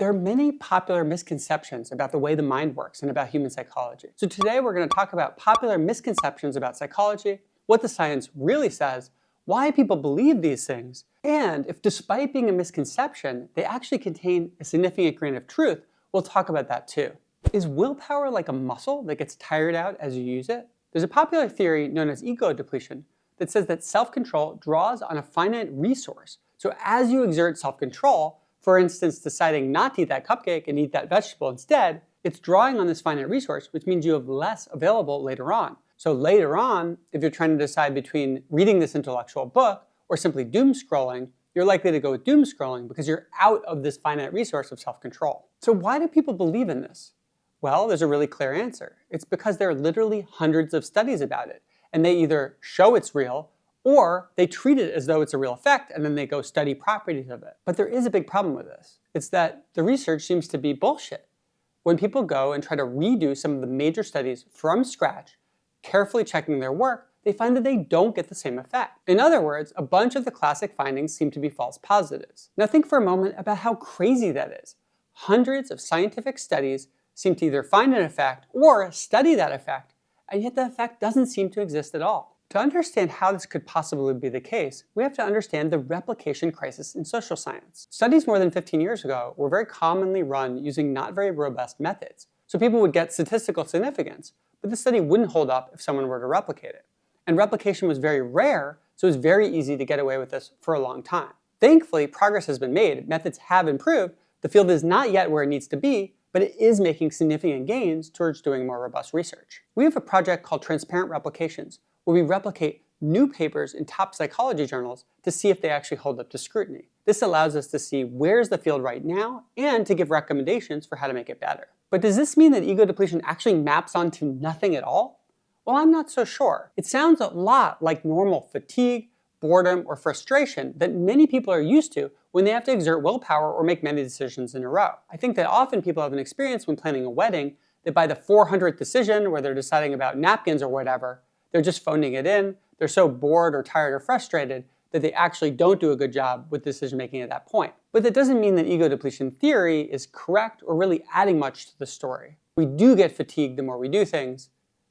There are many popular misconceptions about the way the mind works and about human psychology. So today we're going to talk about popular misconceptions about psychology, what the science really says, why people believe these things, and if despite being a misconception, they actually contain a significant grain of truth, we'll talk about that too. Is willpower like a muscle that gets tired out as you use it? There's a popular theory known as ego depletion that says that self-control draws on a finite resource. So as you exert self-control, for instance, deciding not to eat that cupcake and eat that vegetable instead, it's drawing on this finite resource, which means you have less available later on. So later on, if you're trying to decide between reading this intellectual book or simply doom scrolling, you're likely to go with doom scrolling because you're out of this finite resource of self-control. So why do people believe in this? Well, there's a really clear answer. It's because there are literally hundreds of studies about it, and they either show it's real or they treat it as though it's a real effect and then they go study properties of it. But there is a big problem with this. It's that the research seems to be bullshit. When people go and try to redo some of the major studies from scratch, carefully checking their work, they find that they don't get the same effect. In other words, a bunch of the classic findings seem to be false positives. Now think for a moment about how crazy that is. Hundreds of scientific studies seem to either find an effect or study that effect, and yet the effect doesn't seem to exist at all. To understand how this could possibly be the case, we have to understand the replication crisis in social science. Studies more than 15 years ago were very commonly run using not very robust methods. So people would get statistical significance, but the study wouldn't hold up if someone were to replicate it. And replication was very rare, so it was very easy to get away with this for a long time. Thankfully, progress has been made, methods have improved, the field is not yet where it needs to be, but it is making significant gains towards doing more robust research. We have a project called Transparent Replications, where we replicate new papers in top psychology journals to see if they actually hold up to scrutiny. This allows us to see where's the field right now and to give recommendations for how to make it better. But does this mean that ego depletion actually maps onto nothing at all? Well, I'm not so sure. It sounds a lot like normal fatigue, boredom, or frustration that many people are used to when they have to exert willpower or make many decisions in a row. I think that often people have an experience when planning a wedding that by the 400th decision where they're deciding about napkins or whatever, they're just phoning it in, they're so bored or tired or frustrated that they actually don't do a good job with decision making at that point. But that doesn't mean that ego depletion theory is correct or really adding much to the story. We do get fatigued the more we do things,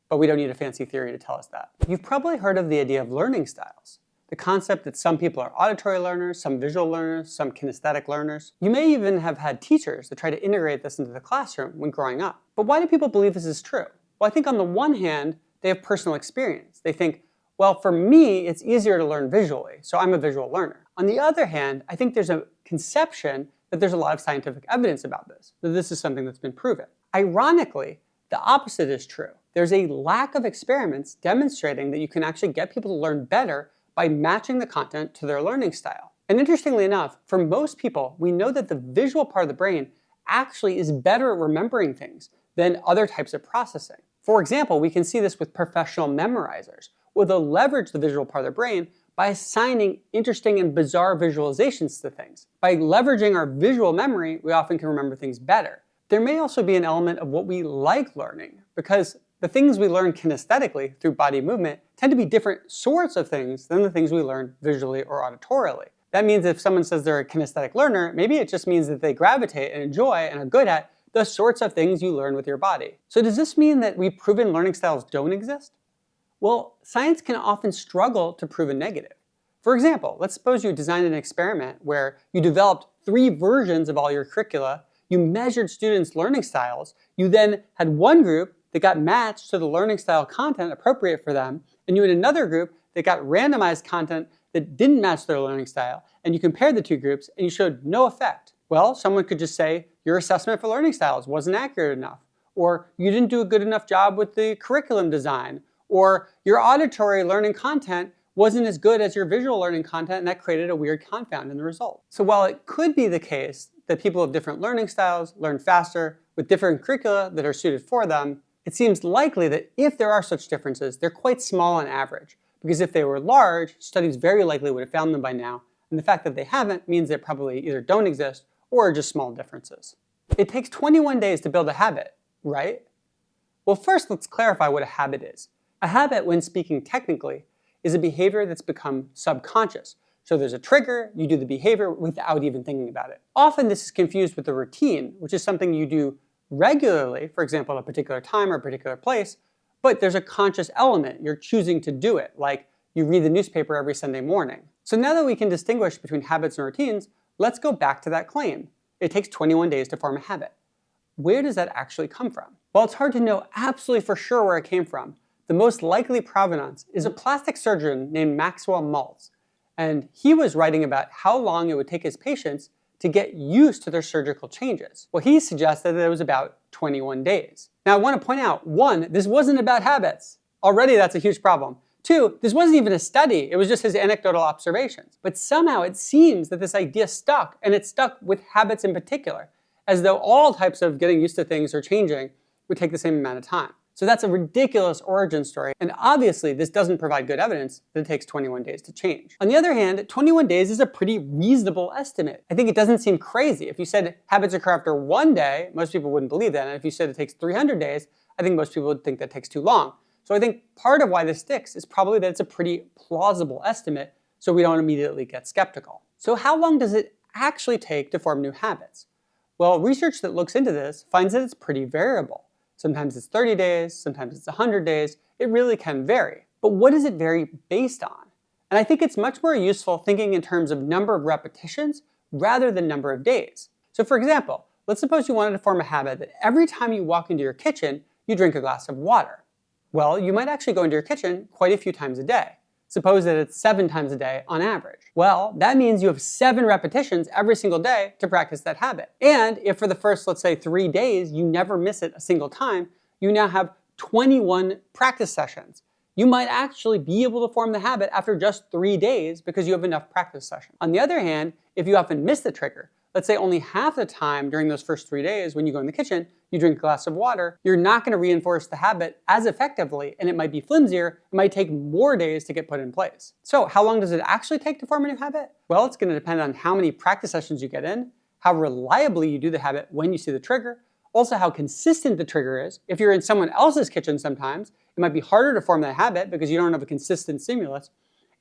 but we don't need a fancy theory to tell us that. You've probably heard of the idea of learning styles. The concept that some people are auditory learners, some visual learners, some kinesthetic learners. You may even have had teachers that try to integrate this into the classroom when growing up. But why do people believe this is true? Well, I think on the one hand, they have personal experience. They think, well, for me, it's easier to learn visually, so I'm a visual learner. On the other hand, I think there's a conception that there's a lot of scientific evidence about this, that this is something that's been proven. Ironically, the opposite is true. There's a lack of experiments demonstrating that you can actually get people to learn better by matching the content to their learning style. And interestingly enough, for most people, we know that the visual part of the brain actually is better at remembering things than other types of processing. For example, we can see this with professional memorizers, where they'll leverage the visual part of the brain by assigning interesting and bizarre visualizations to things. By leveraging our visual memory, we often can remember things better. There may also be an element of what we like learning, because the things we learn kinesthetically through body movement tend to be different sorts of things than the things we learn visually or auditorily. That means if someone says they're a kinesthetic learner, maybe it just means that they gravitate and enjoy and are good at the sorts of things you learn with your body. So does this mean that we've proven learning styles don't exist? Well, science can often struggle to prove a negative. For example, let's suppose you designed an experiment where you developed 3 versions of all your curricula, you measured students' learning styles, you then had one group that got matched to the learning style content appropriate for them, and you had another group that got randomized content that didn't match their learning style, and you compared the 2 groups and you showed no effect. Well, someone could just say, your assessment for learning styles wasn't accurate enough, or you didn't do a good enough job with the curriculum design, or your auditory learning content wasn't as good as your visual learning content, and that created a weird confound in the result. So while it could be the case that people of different learning styles learn faster with different curricula that are suited for them, it seems likely that if there are such differences, they're quite small on average, because if they were large, studies very likely would have found them by now, and the fact that they haven't means they probably either don't exist or are just small differences. It takes 21 days to build a habit, right? Well, first let's clarify what a habit is. A habit, when speaking technically, is a behavior that's become subconscious. So there's a trigger, you do the behavior without even thinking about it. Often this is confused with a routine, which is something you do regularly, for example, at a particular time or a particular place, but there's a conscious element. You're choosing to do it, like you read the newspaper every Sunday morning. So now that we can distinguish between habits and routines, let's go back to that claim. It takes 21 days to form a habit. Where does that actually come from? Well, it's hard to know absolutely for sure where it came from. The most likely provenance is a plastic surgeon named Maxwell Maltz, and he was writing about how long it would take his patients to get used to their surgical changes. Well, he suggested that it was about 21 days. Now, I want to point out, 1, this wasn't about habits. Already that's a huge problem. 2, this wasn't even a study. It was just his anecdotal observations. But somehow it seems that this idea stuck, and it stuck with habits in particular, as though all types of getting used to things or changing would take the same amount of time. So that's a ridiculous origin story, and obviously this doesn't provide good evidence that it takes 21 days to change. On the other hand, 21 days is a pretty reasonable estimate. I think it doesn't seem crazy. If you said habits occur after 1 day, most people wouldn't believe that, and if you said it takes 300 days, I think most people would think that takes too long. So I think part of why this sticks is probably that it's a pretty plausible estimate, so we don't immediately get skeptical. So how long does it actually take to form new habits? Well, research that looks into this finds that it's pretty variable. Sometimes it's 30 days, sometimes it's 100 days. It really can vary. But what does it vary based on? And I think it's much more useful thinking in terms of number of repetitions rather than number of days. So for example, let's suppose you wanted to form a habit that every time you walk into your kitchen, you drink a glass of water. Well, you might actually go into your kitchen quite a few times a day. Suppose that it's 7 times a day on average. Well, that means you have 7 repetitions every single day to practice that habit. And if for the first, let's say, 3 days, you never miss it a single time, you now have 21 practice sessions. You might actually be able to form the habit after just 3 days because you have enough practice sessions. On the other hand, if you often miss the trigger, let's say only half the time during those first 3 days when you go in the kitchen, you drink a glass of water, you're not going to reinforce the habit as effectively, and it might be flimsier. It might take more days to get put in place. So how long does it actually take to form a new habit? Well, it's going to depend on how many practice sessions you get in, how reliably you do the habit when you see the trigger, also how consistent the trigger is. If you're in someone else's kitchen sometimes, it might be harder to form that habit because you don't have a consistent stimulus.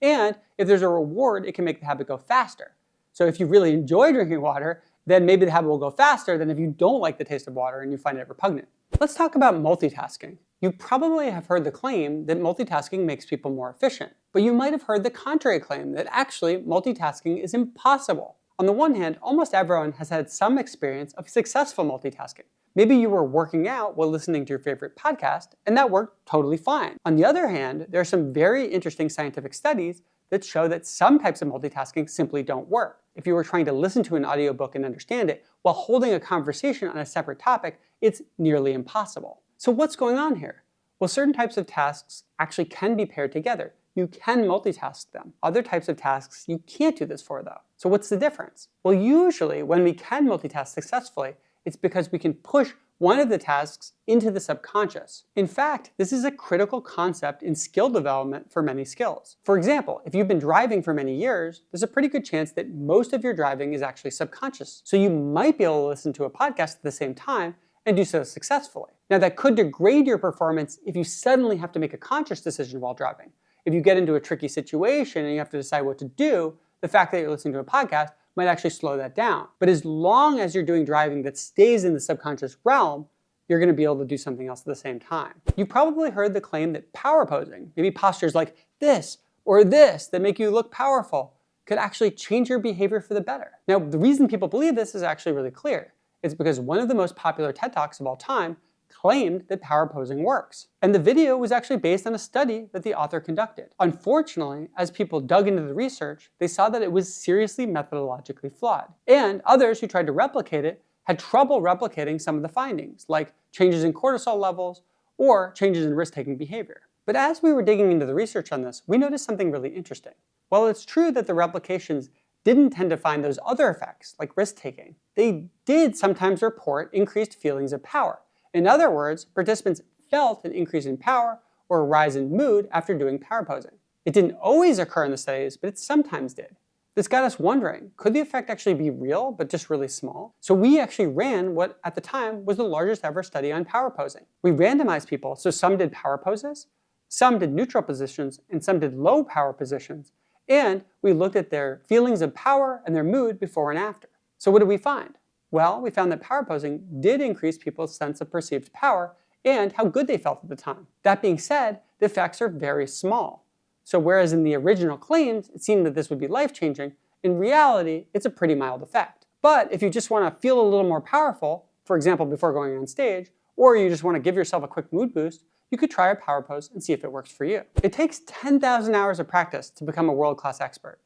And if there's a reward, it can make the habit go faster. So if you really enjoy drinking water, then maybe the habit will go faster than if you don't like the taste of water and you find it repugnant. Let's talk about multitasking. You probably have heard the claim that multitasking makes people more efficient, but you might have heard the contrary claim that actually multitasking is impossible. On the one hand, almost everyone has had some experience of successful multitasking. Maybe you were working out while listening to your favorite podcast, and that worked totally fine. On the other hand, there are some very interesting scientific studies that show that some types of multitasking simply don't work. If you were trying to listen to an audiobook and understand it while holding a conversation on a separate topic, it's nearly impossible. So what's going on here? Well, certain types of tasks actually can be paired together. You can multitask them. Other types of tasks you can't do this for though. So what's the difference? Well, usually when we can multitask successfully, it's because we can push one of the tasks into the subconscious. In fact, this is a critical concept in skill development for many skills. For example, if you've been driving for many years, there's a pretty good chance that most of your driving is actually subconscious. So you might be able to listen to a podcast at the same time and do so successfully. Now that could degrade your performance if you suddenly have to make a conscious decision while driving. If you get into a tricky situation and you have to decide what to do, the fact that you're listening to a podcast might actually slow that down. But as long as you're doing driving that stays in the subconscious realm, you're going to be able to do something else at the same time. You've probably heard the claim that power posing, maybe postures like this or this that make you look powerful, could actually change your behavior for the better. Now, the reason people believe this is actually really clear. It's because one of the most popular TED Talks of all time claimed that power posing works. And the video was actually based on a study that the author conducted. Unfortunately, as people dug into the research, they saw that it was seriously methodologically flawed. And others who tried to replicate it had trouble replicating some of the findings, like changes in cortisol levels or changes in risk-taking behavior. But as we were digging into the research on this, we noticed something really interesting. While it's true that the replications didn't tend to find those other effects, like risk-taking, they did sometimes report increased feelings of power. In other words, participants felt an increase in power or a rise in mood after doing power posing. It didn't always occur in the studies, but it sometimes did. This got us wondering, could the effect actually be real, but just really small? So we actually ran what at the time was the largest ever study on power posing. We randomized people, so some did power poses, some did neutral positions, and some did low power positions. And we looked at their feelings of power and their mood before and after. So what did we find? Well, we found that power posing did increase people's sense of perceived power and how good they felt at the time. That being said, the effects are very small. So whereas in the original claims, it seemed that this would be life-changing, in reality, it's a pretty mild effect. But if you just want to feel a little more powerful, for example, before going on stage, or you just want to give yourself a quick mood boost, you could try a power pose and see if it works for you. It takes 10,000 hours of practice to become a world-class expert.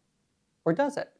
Or does it?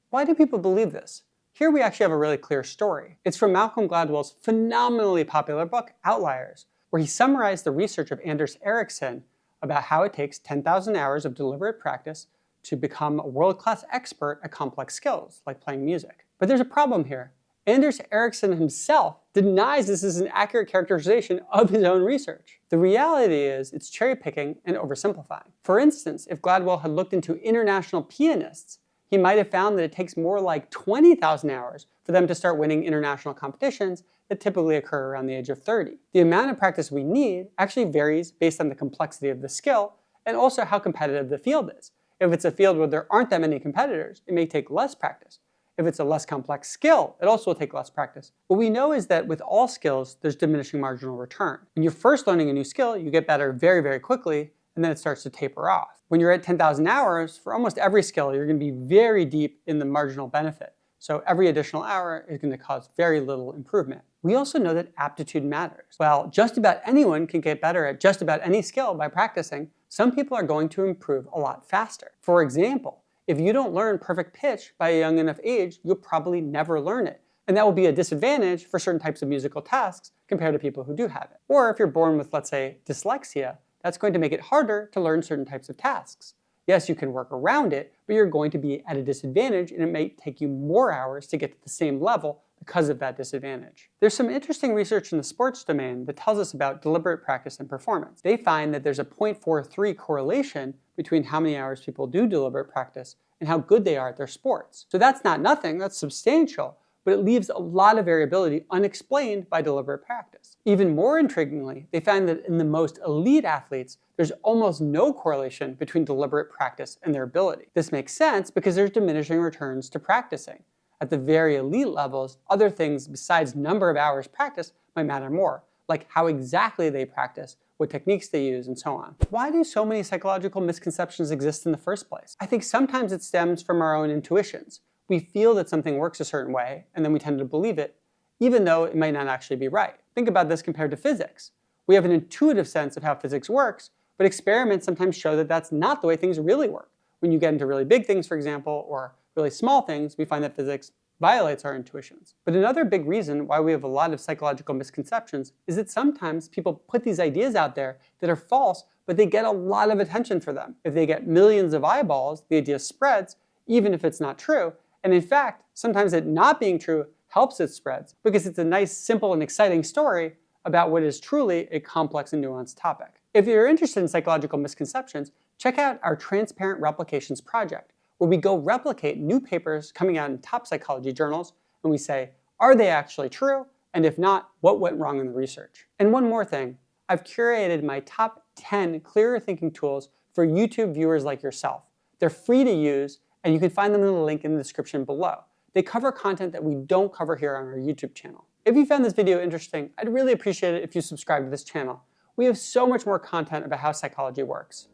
Why do people believe this? Here we actually have a really clear story. It's from Malcolm Gladwell's phenomenally popular book, Outliers, where he summarized the research of Anders Ericsson about how it takes 10,000 hours of deliberate practice to become a world-class expert at complex skills, like playing music. But there's a problem here. Anders Ericsson himself denies this is an accurate characterization of his own research. The reality is it's cherry-picking and oversimplifying. For instance, if Gladwell had looked into international pianists, he might have found that it takes more like 20,000 hours for them to start winning international competitions that typically occur around the age of 30. The amount of practice we need actually varies based on the complexity of the skill and also how competitive the field is. If it's a field where there aren't that many competitors, it may take less practice. If it's a less complex skill, it also will take less practice. What we know is that with all skills, there's diminishing marginal return. When you're first learning a new skill, you get better very, very quickly, and then it starts to taper off. When you're at 10,000 hours, for almost every skill, you're going to be very deep in the marginal benefit. So every additional hour is going to cause very little improvement. We also know that aptitude matters. While just about anyone can get better at just about any skill by practicing, some people are going to improve a lot faster. For example, if you don't learn perfect pitch by a young enough age, you'll probably never learn it. And that will be a disadvantage for certain types of musical tasks compared to people who do have it. Or if you're born with, let's say, dyslexia, that's going to make it harder to learn certain types of tasks. Yes, you can work around it, but you're going to be at a disadvantage and it may take you more hours to get to the same level because of that disadvantage. There's some interesting research in the sports domain that tells us about deliberate practice and performance. They find that there's a 0.43 correlation between how many hours people do deliberate practice and how good they are at their sports. So that's not nothing, that's substantial, but it leaves a lot of variability unexplained by deliberate practice. Even more intriguingly, they find that in the most elite athletes, there's almost no correlation between deliberate practice and their ability. This makes sense because there's diminishing returns to practicing. At the very elite levels, other things besides number of hours practiced might matter more, like how exactly they practice, what techniques they use, and so on. Why do so many psychological misconceptions exist in the first place? I think sometimes it stems from our own intuitions. We feel that something works a certain way, and then we tend to believe it, even though it might not actually be right. Think about this compared to physics. We have an intuitive sense of how physics works, but experiments sometimes show that that's not the way things really work. When you get into really big things, for example, or really small things, we find that physics violates our intuitions. But another big reason why we have a lot of psychological misconceptions is that sometimes people put these ideas out there that are false, but they get a lot of attention for them. If they get millions of eyeballs, the idea spreads, even if it's not true. And in fact, sometimes it not being true helps it spreads because it's a nice, simple, and exciting story about what is truly a complex and nuanced topic. If you're interested in psychological misconceptions, check out our Transparent Replications project, where we go replicate new papers coming out in top psychology journals, and we say, are they actually true? And if not, what went wrong in the research? And one more thing, I've curated my top 10 clearer thinking tools for YouTube viewers like yourself. They're free to use, and you can find them in the link in the description below. They cover content that we don't cover here on our YouTube channel. If you found this video interesting, I'd really appreciate it if you subscribe to this channel. We have so much more content about how psychology works.